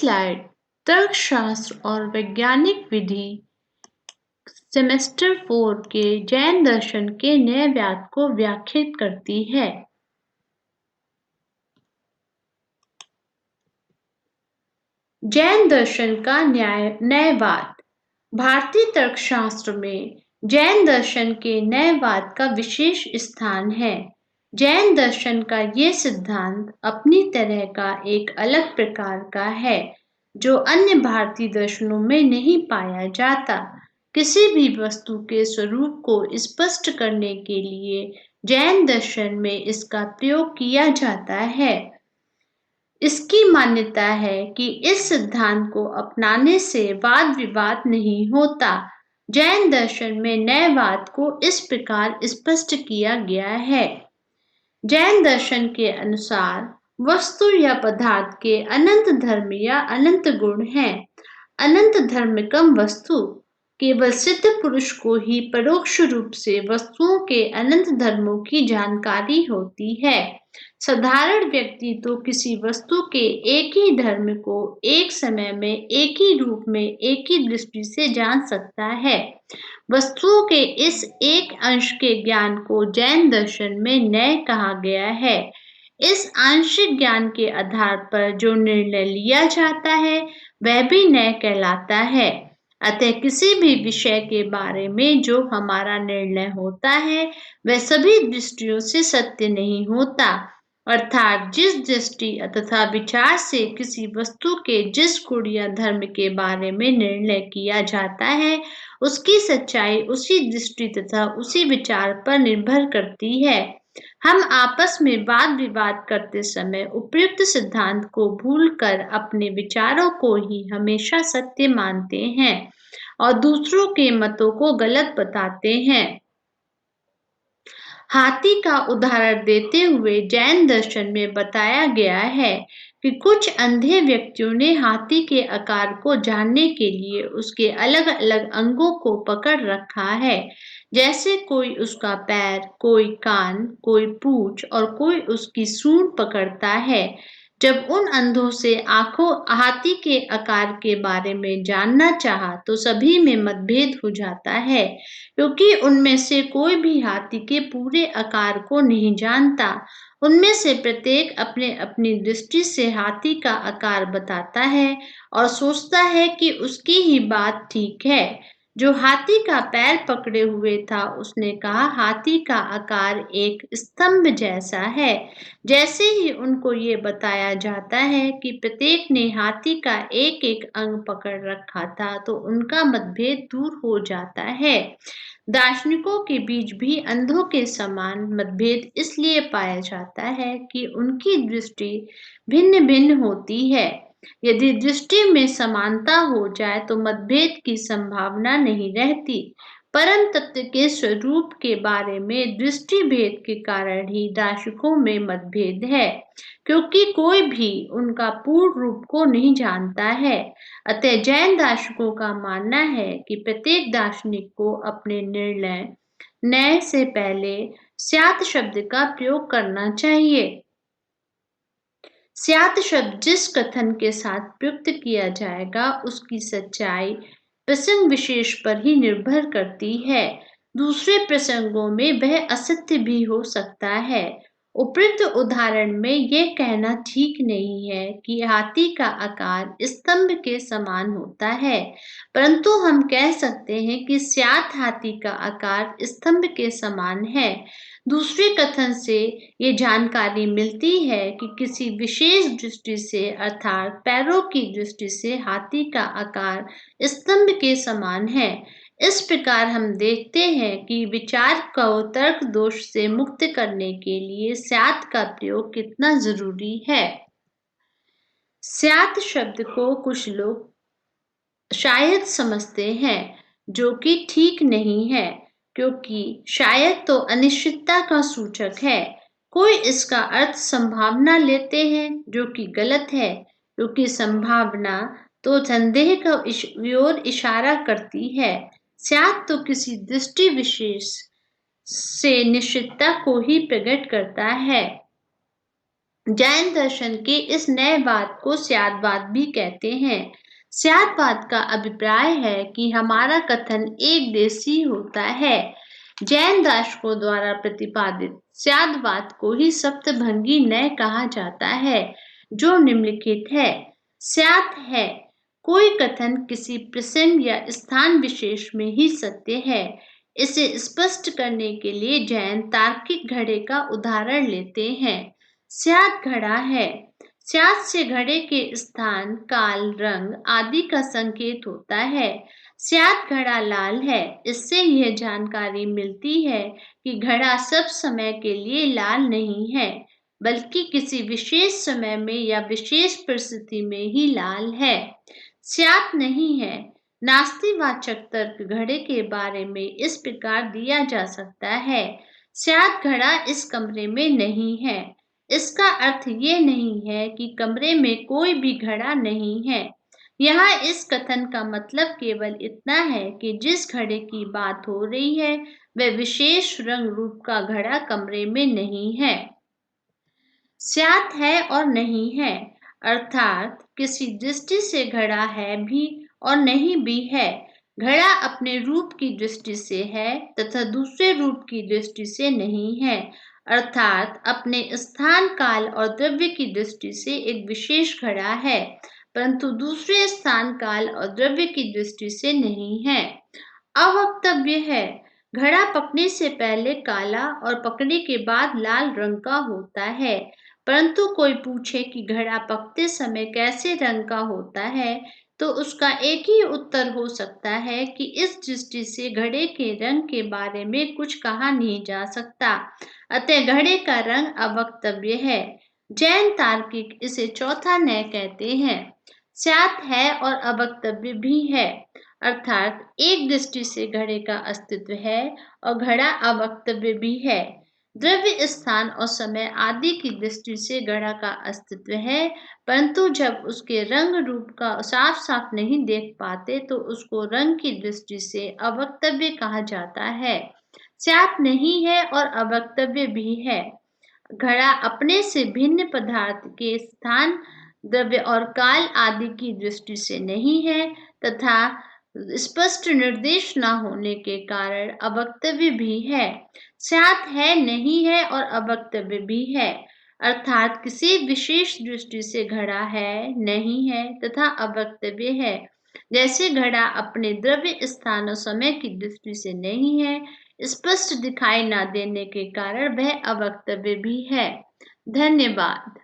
Slide तर्कशास्त्र और वैज्ञानिक विधि सेमेस्टर 4 के जैन दर्शन के न्यायवाद को व्याख्यायित करती है। जैन दर्शन का न्यायवाद। भारतीय तर्कशास्त्र में जैन दर्शन के न्यायवाद का विशेष स्थान है। जैन दर्शन का ये सिद्धांत अपनी तरह का एक अलग प्रकार का है जो अन्य भारतीय दर्शनों में नहीं पाया जाता। किसी भी वस्तु के स्वरूप को स्पष्ट करने के लिए जैन दर्शन में इसका प्रयोग किया जाता है। इसकी मान्यता है कि इस सिद्धांत को अपनाने से वाद विवाद नहीं होता। जैन दर्शन में न्यायवाद को इस प्रकार स्पष्ट किया गया है। जैन दर्शन के अनुसार वस्तु या पदार्थ के अनंत धर्म या अनंत गुण हैं। अनंत धर्मकम वस्तु केवल सिद्ध पुरुष को ही परोक्ष रूप से वस्तुओं के अनंत धर्मों की जानकारी होती है। साधारण व्यक्ति तो किसी वस्तु के एक ही धर्म को एक समय में एक ही रूप में एक ही दृष्टि से जान सकता है। वस्तुओं के इस एक अंश के ज्ञान को जैन दर्शन में न्याय कहा गया है। इस आंशिक ज्ञान के आधार पर जो निर्णय लिया जाता है वह भी न्याय कहलाता है। अतः किसी भी विषय के बारे में जो हमारा निर्णय होता है वह सभी दृष्टियों से सत्य नहीं होता। अर्थात जिस दृष्टि तथा विचार से किसी वस्तु के जिस गुण या धर्म के बारे में निर्णय किया जाता है उसकी सच्चाई उसी दृष्टि तथा उसी विचार पर निर्भर करती है। हम आपस में वाद विवाद करते समय उपयुक्त सिद्धांत को भूलकर अपने विचारों को ही हमेशा सत्य मानते हैं और दूसरों के मतों को गलत बताते हैं। हाथी का उदाहरण देते हुए जैन दर्शन में बताया गया है कि कुछ अंधे व्यक्तियों ने हाथी के आकार को जानने के लिए उसके अलग अलग अंगों को पकड़ रखा है, जैसे कोई उसका पैर, कोई कान, कोई पूंछ और कोई उसकी सूंड पकड़ता है। जब उन अंधों से आंखों हाथी के आकार के बारे में जानना चाहा तो सभी में मतभेद हो जाता है, क्योंकि उनमें से कोई भी हाथी के पूरे आकार को नहीं जानता। उनमें से प्रत्येक अपने अपनी दृष्टि से हाथी का आकार बताता है और सोचता है कि उसकी ही बात ठीक है। जो हाथी का पैर पकड़े हुए था उसने कहा हाथी का आकार एक स्तंभ जैसा है। जैसे ही उनको ये बताया जाता है कि प्रत्येक ने हाथी का एक एक अंग पकड़ रखा था तो उनका मतभेद दूर हो जाता है। दार्शनिकों के बीच भी अंधों के समान मतभेद इसलिए पाया जाता है कि उनकी दृष्टि भिन्न भिन्न होती है। यदि दृष्टि में समानता हो जाए तो मतभेद की संभावना नहीं रहती। परम तत्व के स्वरूप के बारे में दृष्टि भेद के कारण ही दार्शनिकों में मतभेद है, क्योंकि कोई भी उनका पूर्ण रूप को नहीं जानता है। अतः जैन दार्शनिकों का मानना है कि प्रत्येक दार्शनिक को अपने निर्णय न्याय से पहले स्यात् शब्द का प्रयोग करना चाहिए। स्यात् शब्द जिस कथन के साथ प्रयुक्त किया जाएगा उसकी सच्चाई प्रसंग विशेष पर ही निर्भर करती है। दूसरे प्रसंगों में वह असत्य भी हो सकता है। उपयुक्त उदाहरण में यह कहना ठीक नहीं है कि हाथी का आकार स्तंभ के समान होता है, परंतु हम कह सकते हैं कि स्यात् हाथी का आकार स्तंभ के समान है। दूसरे कथन से ये जानकारी मिलती है कि किसी विशेष दृष्टि से अर्थात पैरों की दृष्टि से हाथी का आकार स्तंभ के समान है। इस प्रकार हम देखते हैं कि विचार को तर्क दोष से मुक्त करने के लिए स्यात् का प्रयोग कितना जरूरी है। स्यात् शब्द को कुछ लोग शायद समझते हैं, जो कि ठीक नहीं है, क्योंकि शायद तो अनिश्चितता का सूचक है। कोई इसका अर्थ संभावना लेते हैं, जो कि गलत है, क्योंकि संभावना तो संदेह की ओर इशारा करती है। स्यात् तो किसी दृष्टि विशेष से निश्चितता को ही प्रकट करता है। जैन दर्शन के इस नए वाद को स्यादवाद भी कहते हैं। स्यादवाद का अभिप्राय है कि हमारा कथन एक देशी होता है। जैन दार्शकों द्वारा प्रतिपादित स्यादवाद को ही सप्तभंगी न्याय कहा जाता है, जो निम्नलिखित है। स्यात् है कोई कथन किसी प्रसंग या स्थान विशेष में ही सत्य है। इसे स्पष्ट करने के लिए जैन तार्किक घड़े का उदाहरण लेते हैं। स्यात् घड़ा है। स्यात् से घड़े के स्थान, काल, रंग आदि का संकेत होता है। स्यात् घड़ा लाल है। इससे यह जानकारी मिलती है कि घड़ा सब समय के लिए लाल नहीं है, बल्कि किसी विशेष समय में या विशेष परिस्थिति में ही लाल है। स्यात् नहीं है। नास्तिवाचक तर्क घड़े के बारे में इस प्रकार दिया जा सकता है। स्यात् घड़ा इस कमरे में नहीं है। इसका अर्थ ये नहीं है कि कमरे में कोई भी घड़ा नहीं है। यहाँ इस कथन का मतलब केवल इतना है कि जिस घड़े की बात हो रही है वह विशेष रंग रूप का घड़ा कमरे में नहीं है। स्यात् है और नहीं है, अर्थात किसी दृष्टि से घड़ा है भी और नहीं भी है। घड़ा अपने रूप की दृष्टि से है तथा दूसरे रूप की दृष्टि से नहीं है, अर्थात अपने स्थान, काल और द्रव्य की दृष्टि से एक विशेष घड़ा है, परंतु दूसरे स्थान, काल और द्रव्य की दृष्टि से नहीं है। अवक्तव्य है। घड़ा पकने से पहले काला और पकने के बाद लाल रंग का होता है, परंतु कोई पूछे कि घड़ा पकते समय कैसे रंग का होता है, तो उसका एक ही उत्तर हो सकता है कि इस दृष्टि से घड़े के रंग के बारे में कुछ कहा नहीं जा सकता, अतः घड़े का रंग अवक्तव्य है। जैन तार्किक इसे चौथा न्याय कहते हैं। स्यात् है और अवक्तव्य भी है, अर्थात एक दृष्टि से घड़े का अस्तित्व है और घड़ा अवक्तव्य भी है। द्रव्य, स्थान और समय आदि की दृष्टि से घड़ा का अस्तित्व है, परंतु जब उसके रंग रूप का साफ साफ नहीं देख पाते तो उसको रंग की दृष्टि से अवक्तव्य कहा जाता है। स्यात् नहीं है और अवक्तव्य भी है। घड़ा अपने से भिन्न पदार्थ के स्थान, द्रव्य और काल आदि की दृष्टि से नहीं है तथा स्पष्ट निर्देश न होने के कारण अवक्तव्य भी है। स्यात् है, नहीं है और अवक्तव्य भी है, अर्थात किसी विशेष दृष्टि से घड़ा है, नहीं है तथा अवक्तव्य है। जैसे घड़ा अपने द्रव्य, स्थान और समय की दृष्टि से नहीं है, स्पष्ट दिखाई न देने के कारण वह अवक्तव्य भी है। धन्यवाद।